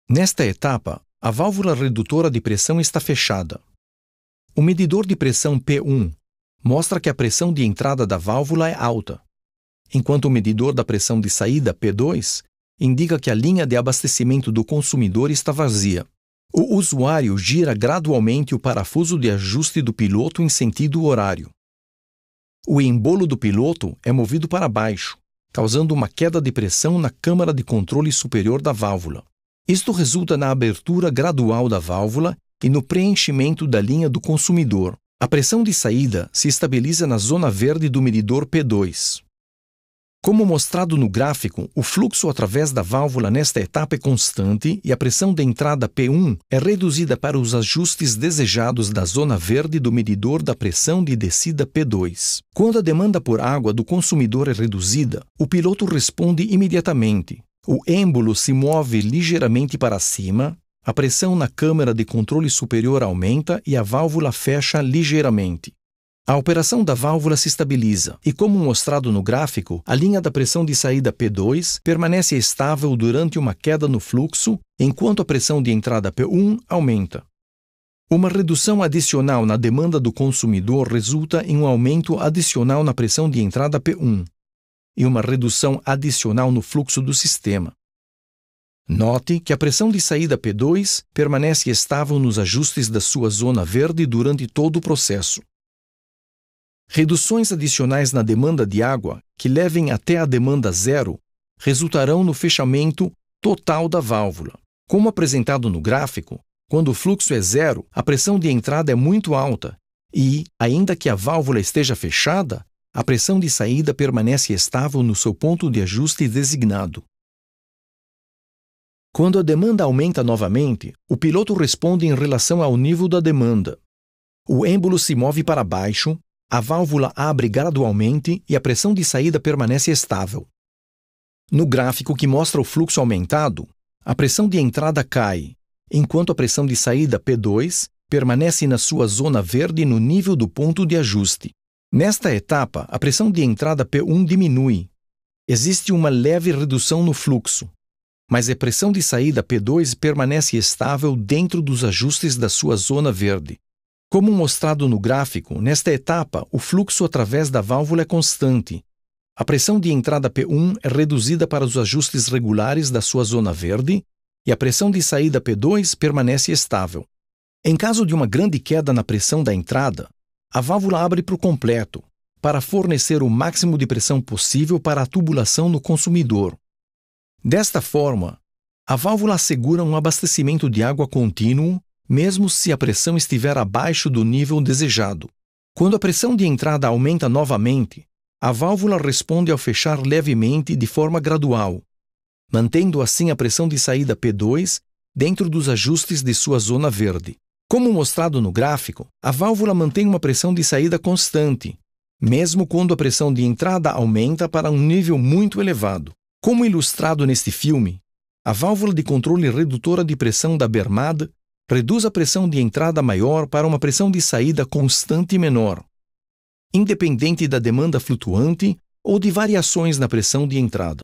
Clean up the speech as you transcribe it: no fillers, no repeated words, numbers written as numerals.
Nesta etapa, a válvula redutora de pressão está fechada. O medidor de pressão P1 mostra que a pressão de entrada da válvula é alta, enquanto o medidor da pressão de saída P2 indica que a linha de abastecimento do consumidor está vazia. O usuário gira gradualmente o parafuso de ajuste do piloto em sentido horário. O embolo do piloto é movido para baixo, causando uma queda de pressão na câmara de controle superior da válvula. Isto resulta na abertura gradual da válvula e no preenchimento da linha do consumidor. A pressão de saída se estabiliza na zona verde do medidor P2. Como mostrado no gráfico, o fluxo através da válvula nesta etapa é constante e a pressão de entrada P1 é reduzida para os ajustes desejados da zona verde do medidor da pressão de descida P2. Quando a demanda por água do consumidor é reduzida, o piloto responde imediatamente. O êmbolo se move ligeiramente para cima, a pressão na câmara de controle superior aumenta e a válvula fecha ligeiramente. A operação da válvula se estabiliza e, como mostrado no gráfico, a linha da pressão de saída P2 permanece estável durante uma queda no fluxo, enquanto a pressão de entrada P1 aumenta. Uma redução adicional na demanda do consumidor resulta em um aumento adicional na pressão de entrada P1 e uma redução adicional no fluxo do sistema. Note que a pressão de saída P2 permanece estável nos ajustes da sua zona verde durante todo o processo. Reduções adicionais na demanda de água, que levem até a demanda zero, resultarão no fechamento total da válvula. Como apresentado no gráfico, quando o fluxo é zero, a pressão de entrada é muito alta e, ainda que a válvula esteja fechada, a pressão de saída permanece estável no seu ponto de ajuste designado. Quando a demanda aumenta novamente, o piloto responde em relação ao nível da demanda. O êmbolo se move para baixo, a válvula abre gradualmente e a pressão de saída permanece estável. No gráfico que mostra o fluxo aumentado, a pressão de entrada cai, enquanto a pressão de saída P2 permanece na sua zona verde no nível do ponto de ajuste. Nesta etapa, a pressão de entrada P1 diminui. Existe uma leve redução no fluxo, mas a pressão de saída P2 permanece estável dentro dos ajustes da sua zona verde. Como mostrado no gráfico, nesta etapa, o fluxo através da válvula é constante. A pressão de entrada P1 é reduzida para os ajustes regulares da sua zona verde e a pressão de saída P2 permanece estável. Em caso de uma grande queda na pressão da entrada, a válvula abre por completo para fornecer o máximo de pressão possível para a tubulação no consumidor. Desta forma, a válvula assegura um abastecimento de água contínuo mesmo se a pressão estiver abaixo do nível desejado. Quando a pressão de entrada aumenta novamente, a válvula responde ao fechar levemente de forma gradual, mantendo assim a pressão de saída P2 dentro dos ajustes de sua zona verde. Como mostrado no gráfico, a válvula mantém uma pressão de saída constante, mesmo quando a pressão de entrada aumenta para um nível muito elevado. Como ilustrado neste filme, a válvula de controle redutora de pressão da Bermad reduz a pressão de entrada maior para uma pressão de saída constante menor, independente da demanda flutuante ou de variações na pressão de entrada.